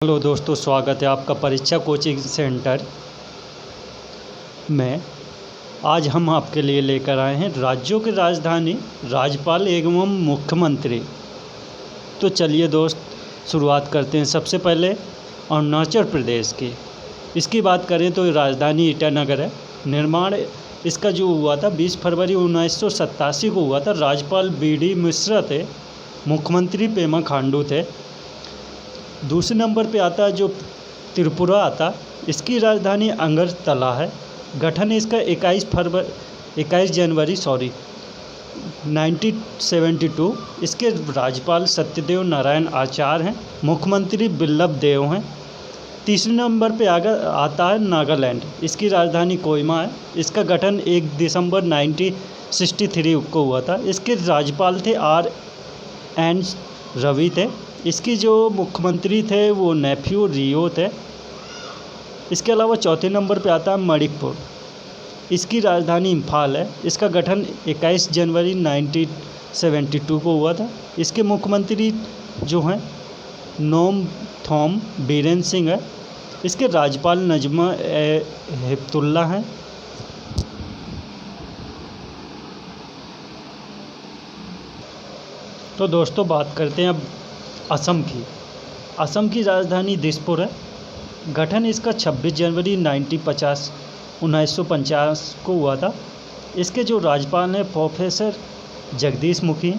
Hello दोस्तों, स्वागत है आपका परीक्षा कोचिंग सेंटर में। आज हम आपके लिए लेकर आए हैं राज्यों की राजधानी, राज्यपाल एवं मुख्यमंत्री। तो चलिए दोस्त, शुरुआत करते हैं। सबसे पहले अरुणाचल प्रदेश की इसकी बात करें तो राजधानी ईटानगर है। निर्माण इसका जो हुआ था 20 फरवरी 1987 को हुआ था। राज्यपाल BD मिश्रा थे, मुख्यमंत्री पेमा खांडू थे। दूसरे नंबर पे आता है जो त्रिपुरा आता, इसकी राजधानी अगरतला है। गठन इसका 21 जनवरी 1972। इसके राज्यपाल सत्यदेव नारायण आचार्य हैं, मुख्यमंत्री बिप्लब देब हैं। तीसरे नंबर पे आता है नागालैंड, इसकी राजधानी कोहिमा है। इसका गठन 1 दिसंबर 1963 को हुआ था। इसके राज्यपाल थे RN रवि थे। इसकी जो मुख्यमंत्री थे वो नेफ्यू रियो थे। इसके अलावा चौथे नंबर पे आता है मणिपुर, इसकी राजधानी इम्फाल है। इसका गठन 21 जनवरी 1972 को हुआ था। इसके मुख्यमंत्री जो हैं नोमथॉम बीरेन सिंह है। इसके राज्यपाल नजमा हेपतुल्ला हैं। तो दोस्तों, बात करते हैं अब असम की। असम की राजधानी दिसपुर है। गठन इसका 26 जनवरी 1950 को हुआ था। इसके जो राज्यपाल हैं प्रोफेसर जगदीश मुखी।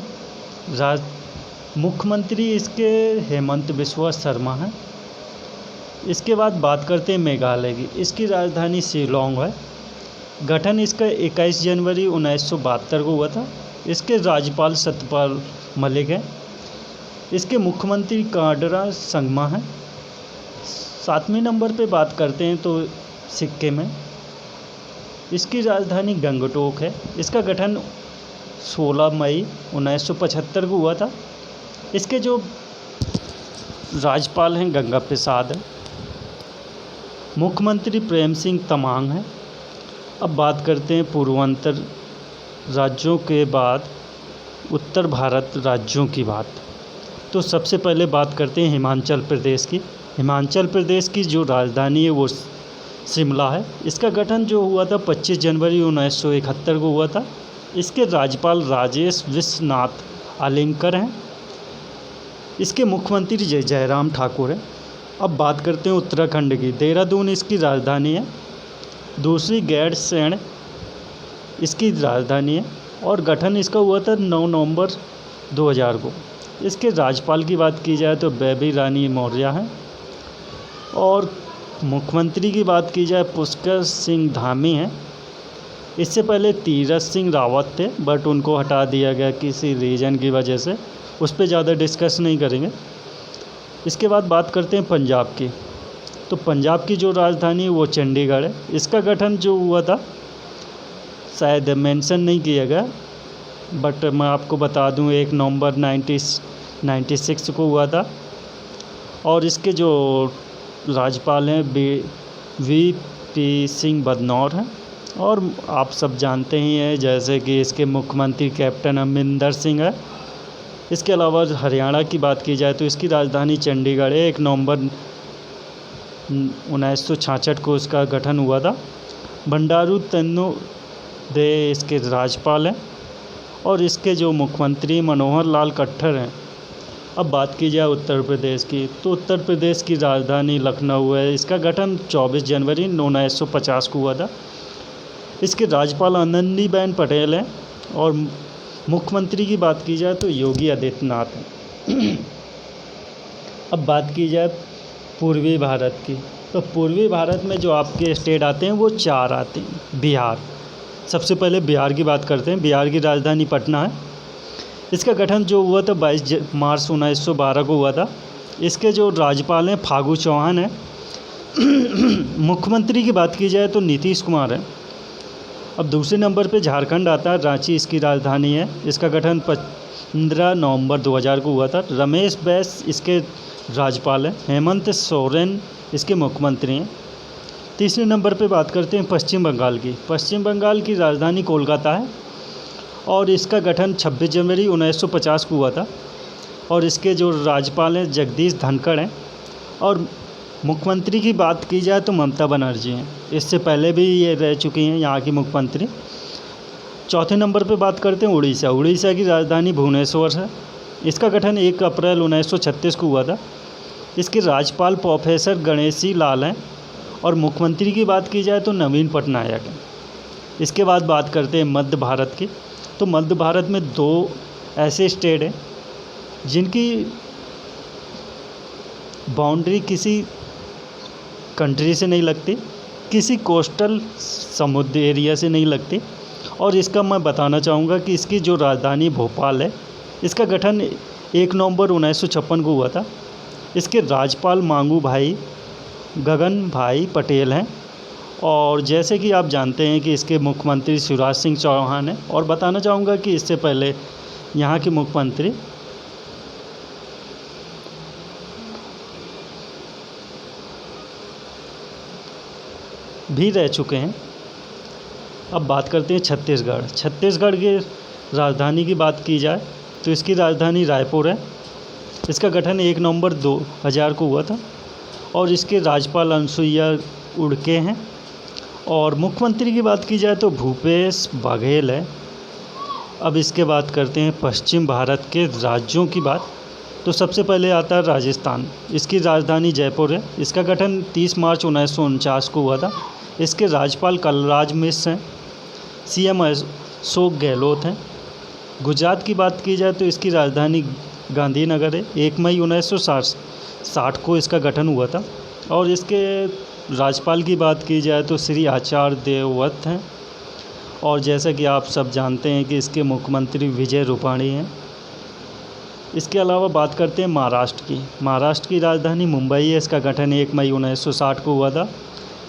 मुख्यमंत्री इसके हेमंत बिस्वा शर्मा हैं। इसके बाद बात करते हैं मेघालय की। इसकी राजधानी शिलोंग है। गठन इसका 21 जनवरी 1972 को हुआ था। इसके राज्यपाल सत्यपाल मलिक हैं। इसके मुख्यमंत्री काडरा संगमा हैं। 7वें नंबर पे बात करते हैं तो सिक्किम में, इसकी राजधानी गंगटोक है। इसका गठन 16 मई 1975 को हुआ था। इसके जो राज्यपाल हैं गंगा प्रसाद हैं। मुख्यमंत्री प्रेम सिंह तमांग हैं। अब बात करते हैं पूर्वोत्तर राज्यों के बाद उत्तर भारत राज्यों की बात। तो सबसे पहले बात करते हैं हिमाचल प्रदेश की। हिमाचल प्रदेश की जो राजधानी है वो शिमला है। इसका गठन जो हुआ था 25 जनवरी 1971 को हुआ था। इसके राज्यपाल राजेश विश्वनाथ आलिंगर हैं। इसके मुख्यमंत्री जयराम ठाकुर हैं। अब बात करते हैं उत्तराखंड की। देहरादून इसकी राजधानी है। दूसरी गैरसैंण इसकी राजधानी है और गठन इसका हुआ था 9 नवंबर 2000 को। इसके राज्यपाल की बात की जाए तो बेबी रानी मौर्य हैं और मुख्यमंत्री की बात की जाए पुष्कर सिंह धामी हैं। इससे पहले तीरथ सिंह रावत थे, बट उनको हटा दिया गया किसी रीजन की वजह से। उस पर ज़्यादा डिस्कस नहीं करेंगे। इसके बाद बात करते हैं पंजाब की। तो पंजाब की जो राजधानी है वो चंडीगढ़ है। इसका गठन जो हुआ था शायद मेंशन नहीं किया गया, बट मैं आपको बता दूं 1 नवंबर 1996 को हुआ था। और इसके जो राज्यपाल हैं VP सिंह बदनौर हैं। और आप सब जानते ही हैं जैसे कि इसके मुख्यमंत्री कैप्टन अमरिंदर सिंह है। इसके अलावा हरियाणा की बात की जाए तो इसकी राजधानी चंडीगढ़ है। 1 नवंबर 1966 को इसका गठन हुआ था। बंडारू दत्तात्रेय इसके राज्यपाल हैं और इसके जो मुख्यमंत्री मनोहर लाल खट्टर हैं। अब बात की जाए उत्तर प्रदेश की, तो उत्तर प्रदेश की राजधानी लखनऊ है। इसका गठन 24 जनवरी 1950 को हुआ था। इसके राज्यपाल आनंदीबेन पटेल हैं और मुख्यमंत्री की बात की जाए तो योगी आदित्यनाथ हैं। अब बात की जाए पूर्वी भारत की, तो पूर्वी भारत में जो आपके स्टेट आते हैं वो 4 आते हैं। बिहार, सबसे पहले बिहार की बात करते हैं। बिहार की राजधानी पटना है। इसका गठन जो हुआ था 22 मार्च 1912 को हुआ था। इसके जो राज्यपाल हैं फागू चौहान हैं। मुख्यमंत्री की बात की जाए तो नीतीश कुमार है। अब दूसरे नंबर पे झारखंड आता है। रांची इसकी राजधानी है। इसका गठन 15 नवंबर 2000 को हुआ था। रमेश बैस इसके राज्यपाल हैं। हेमंत सोरेन इसके मुख्यमंत्री हैं। तीसरे नंबर पे बात करते हैं पश्चिम बंगाल की। पश्चिम बंगाल की राजधानी कोलकाता है और इसका गठन 26 जनवरी 1950 को हुआ था। और इसके जो राज्यपाल हैं जगदीश धनखड़ हैं। और मुख्यमंत्री की बात की जाए तो ममता बनर्जी हैं, इससे पहले भी ये रह चुकी हैं यहाँ की मुख्यमंत्री। चौथे नंबर पे बात करते हैं उड़ीसा। उड़ीसा की राजधानी भुवनेश्वर है। इसका गठन 1 अप्रैल 1936 को हुआ था। इसके राज्यपाल प्रोफेसर गणेशी लाल हैं और मुख्यमंत्री की बात की जाए तो नवीन पटनायक हैं। इसके बाद बात करते हैं मध्य भारत की। तो मध्य भारत में 2 ऐसे स्टेट हैं जिनकी बाउंड्री किसी कंट्री से नहीं लगती, किसी कोस्टल समुद्र एरिया से नहीं लगती। और इसका मैं बताना चाहूँगा कि इसकी जो राजधानी भोपाल है, इसका गठन 1 नवंबर 1956 को हुआ था। इसके राज्यपाल मांगू भाई गगन भाई पटेल हैं और जैसे कि आप जानते हैं कि इसके मुख्यमंत्री शिवराज सिंह चौहान हैं। और बताना चाहूँगा कि इससे पहले यहाँ के मुख्यमंत्री भी रह चुके हैं। अब बात करते हैं छत्तीसगढ़। छत्तीसगढ़ की राजधानी की बात की जाए तो इसकी राजधानी रायपुर है। इसका गठन 1 नवंबर 2000 को हुआ था और इसके राज्यपाल अनुसुईया उड़के हैं। और मुख्यमंत्री की बात की जाए तो भूपेश बघेल है। अब इसके बात करते हैं पश्चिम भारत के राज्यों की बात। तो सबसे पहले आता है राजस्थान। इसकी राजधानी जयपुर है। इसका गठन 30 मार्च 1949 को हुआ था। इसके राज्यपाल कलराज मिश्र हैं। सीएम अशोक गहलोत हैं। गुजरात की बात की जाए तो इसकी राजधानी गांधीनगर है। 1 मई 1960 को इसका गठन हुआ था। और इसके राज्यपाल की बात की जाए तो श्री आचार्य देवव्रत हैं। और जैसा कि आप सब जानते हैं कि इसके मुख्यमंत्री विजय रूपाणी हैं। इसके अलावा बात करते हैं महाराष्ट्र की। महाराष्ट्र की राजधानी मुंबई है। इसका गठन 1 मई 1960 को हुआ था।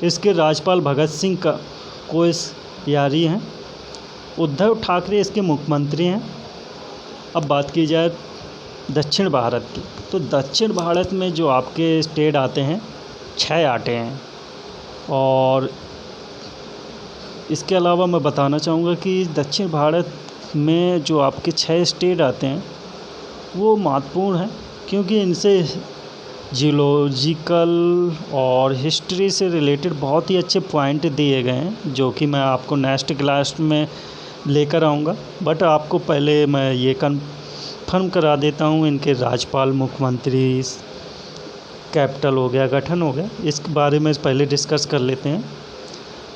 इसके राज्यपाल भगत सिंह कोश्यारी हैं। उद्धव ठाकरे इसके मुख्यमंत्री हैं। अब बात की जाए दक्षिण भारत की। तो दक्षिण भारत में जो आपके स्टेट आते हैं 6 आते हैं। और इसके अलावा मैं बताना चाहूँगा कि दक्षिण भारत में जो आपके 6 स्टेट आते हैं वो महत्वपूर्ण हैं क्योंकि इनसे जियोलॉजिकल और हिस्ट्री से रिलेटेड बहुत ही अच्छे पॉइंट दिए गए हैं जो कि मैं आपको नेक्स्ट क्लास में लेकर आऊँगा। बट आपको पहले मैं ये कन्फर्म करा देता हूँ इनके राज्यपाल, मुख्यमंत्री, कैपिटल हो गया, गठन हो गया, इस बारे में पहले डिस्कस कर लेते हैं।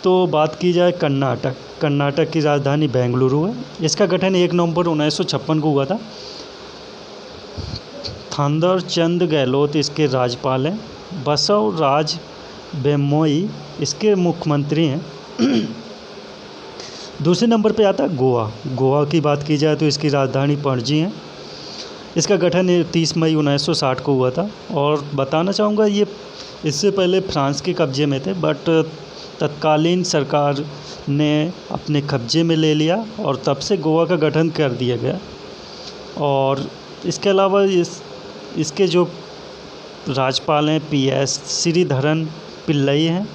तो बात की जाए कर्नाटक। कर्नाटक की राजधानी बेंगलुरु है। इसका गठन 1 नवंबर 1956 को हुआ था। थांदर चंद गहलोत इसके राज्यपाल हैं। बसव राज बेमोई इसके मुख्यमंत्री हैं। दूसरे नंबर पे आता है गोवा। गोवा की बात की जाए तो इसकी राजधानी पणजी है। इसका गठन 30 मई 1960 को हुआ था। और बताना चाहूँगा ये इससे पहले फ्रांस के कब्जे में थे बट तत्कालीन सरकार ने अपने कब्जे में ले लिया और तब से गोवा का गठन कर दिया गया। और इसके अलावा इसके जो राज्यपाल हैं PS श्रीधरन पिल्लई हैं।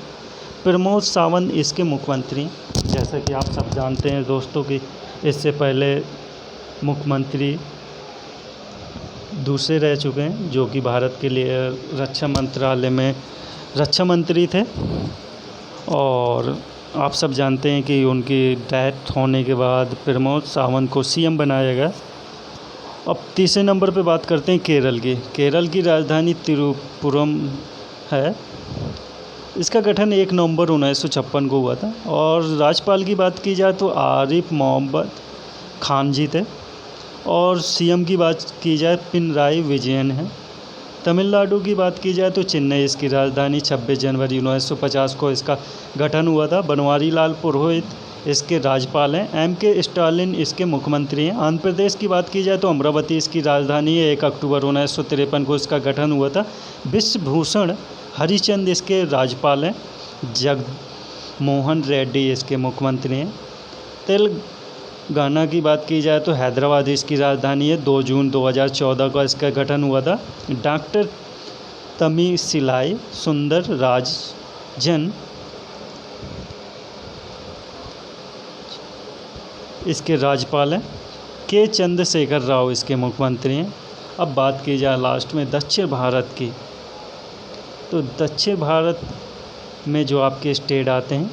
प्रमोद सावंत इसके मुख्यमंत्री हैं। जैसा कि आप सब जानते हैं दोस्तों कि इससे पहले मुख्यमंत्री दूसरे रह चुके हैं जो कि भारत के लिए रक्षा मंत्रालय में रक्षा मंत्री थे। और आप सब जानते हैं कि उनकी डेथ होने के बाद प्रमोद सावंत को CM बनाया गया। अब तीसरे नंबर पे बात करते हैं केरल की। केरल की राजधानी तिरुपुरम है। इसका गठन 1 नवंबर 1956 को हुआ था। और राज्यपाल की बात की जाए तो आरिफ मोहम्मद खान जी थे। और CM की बात की जाए पिनराई विजयन है। तमिलनाडु की बात की जाए तो चेन्नई इसकी राजधानी 26 जनवरी 1950 को इसका गठन हुआ था। बनवारी लाल पुरोहित इसके राज्यपाल हैं। MK स्टालिन इसके मुख्यमंत्री हैं। आंध्र प्रदेश की बात की जाए तो अमरावती इसकी राजधानी है। 1 अक्टूबर 1953 को इसका गठन हुआ था। विश्वभूषण हरिचंद इसके राज्यपाल हैं। जगमोहन रेड्डी इसके मुख्यमंत्री हैं। तेलंगाना की बात की जाए तो हैदराबाद इसकी राजधानी है। 2 जून 2014 को इसका गठन हुआ था। डॉक्टर तमिसिलाई सुंदर राजन इसके राज्यपाल हैं। K चंद्रशेखर राव इसके मुख्यमंत्री हैं। अब बात की जाए लास्ट में दक्षिण भारत की। तो दक्षिण भारत में जो आपके स्टेट आते हैं,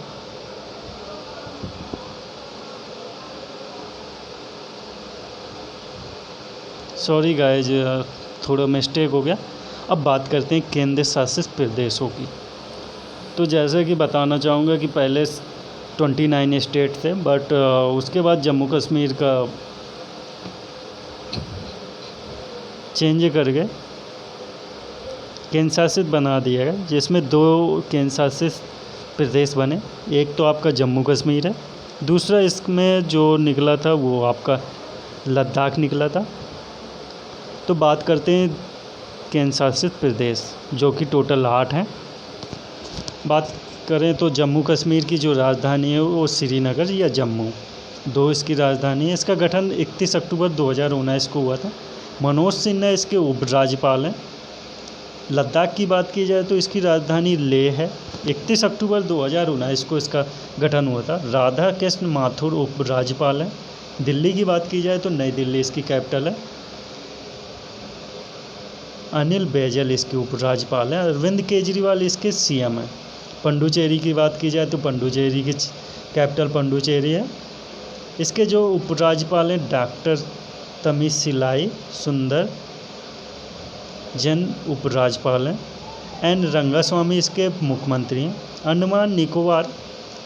सॉरी गाइज थोड़ा मिस्टेक हो गया। अब बात करते हैं केंद्र शासित प्रदेशों की। तो जैसे कि बताना चाहूँगा कि पहले 29 स्टेट थे, बट उसके बाद जम्मू कश्मीर का चेंज कर गए, केंद्र शासित बना दिया गया, जिसमें 2 केंद्र शासित प्रदेश बने। एक तो आपका जम्मू कश्मीर है, दूसरा इसमें जो निकला था वो आपका लद्दाख निकला था। तो बात करते हैं केंद्र शासित प्रदेश, जो कि टोटल 8 हैं। बात करें तो जम्मू कश्मीर की जो राजधानी है वो श्रीनगर या जम्मू, 2 इसकी राजधानी है। इसका गठन 31 अक्टूबर 2019 को हुआ था। मनोज सिन्हा इसके उपराज्यपाल हैं। लद्दाख की बात की जाए तो इसकी राजधानी लेह है। 31 अक्टूबर 2019 को इसका गठन हुआ था। राधा कृष्ण माथुर उपराज्यपाल हैं। दिल्ली की बात की जाए तो नई दिल्ली इसकी कैपिटल है। अनिल बैजल इसके उपराज्यपाल हैं। अरविंद केजरीवाल इसके सीएम हैं। पंडुचेरी की बात की जाए तो पंडुचेरी की कैपिटल पंडुचेरी है। इसके जो उपराज्यपाल हैं डॉक्टर तमिसिलाई सुंदर जन उपराज्यपाल हैं। एन रंगास्वामी इसके मुख्यमंत्री हैं। अंडमान निकोबार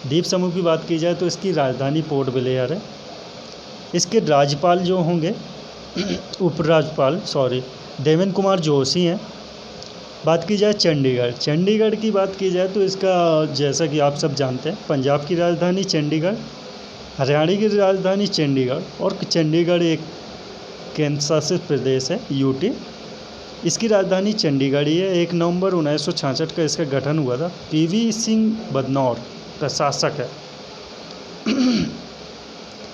द्वीप समूह की बात की जाए तो इसकी राजधानी पोर्ट ब्लेयर है। इसके राज्यपाल जो होंगे उपराज्यपाल देवेंद्र कुमार जोशी हैं। बात की जाए चंडीगढ़ की बात की जाए तो इसका, जैसा कि आप सब जानते हैं, पंजाब की राजधानी चंडीगढ़, हरियाणा की राजधानी चंडीगढ़, और चंडीगढ़ एक केंद्र शासित प्रदेश है यूटी। इसकी राजधानी चंडीगढ़ ही है। 1 नवंबर 1966 का इसका गठन हुआ था। पीवी सिंह बदनौर प्रशासक है,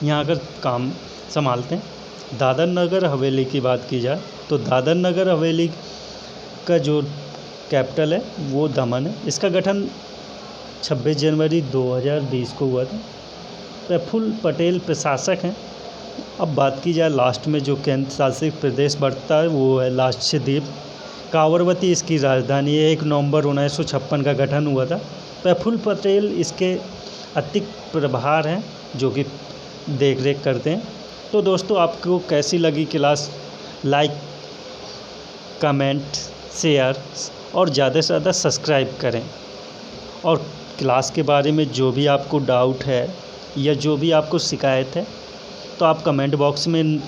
यहाँ आकर काम संभालते हैं। दादर नगर हवेली की बात की जाए तो दादर नगर हवेली का जो कैपिटल है वो दमन है। इसका गठन 26 जनवरी 2020 को हुआ था। प्रफुल्ल पटेल प्रशासक हैं। अब बात की जाए लास्ट में जो केंद्र शासित प्रदेश बढ़ता है वो है लक्षद्वीप। कावरवती इसकी राजधानी है। 1 नवंबर 1956 का गठन हुआ था। प्रफुल्ल पटेल इसके अतिरिक्त प्रभार हैं जो कि देख रेख करते हैं। तो दोस्तों, आपको कैसी लगी क्लास? लाइक, कमेंट, शेयर और ज़्यादा से ज़्यादा सब्सक्राइब करें। और क्लास के बारे में जो भी आपको डाउट है या जो भी आपको शिकायत है तो आप कमेंट बॉक्स में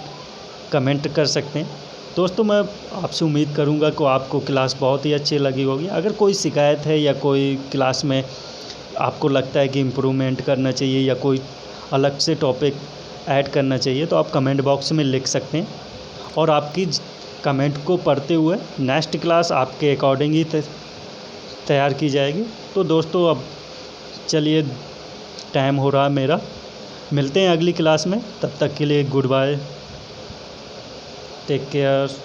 कमेंट कर सकते हैं। दोस्तों, मैं आपसे उम्मीद करूंगा कि आपको क्लास बहुत ही अच्छी लगी होगी। अगर कोई शिकायत है या कोई क्लास में आपको लगता है कि इम्प्रूवमेंट करना चाहिए या कोई अलग से टॉपिक ऐड करना चाहिए तो आप कमेंट बॉक्स में लिख सकते हैं, और आपकी कमेंट को पढ़ते हुए नेक्स्ट क्लास आपके अकॉर्डिंग ही तैयार की जाएगी। तो दोस्तों, अब चलिए, टाइम हो रहा है मेरा। मिलते हैं अगली क्लास में। तब तक के लिए गुड बाय, टेक केयर।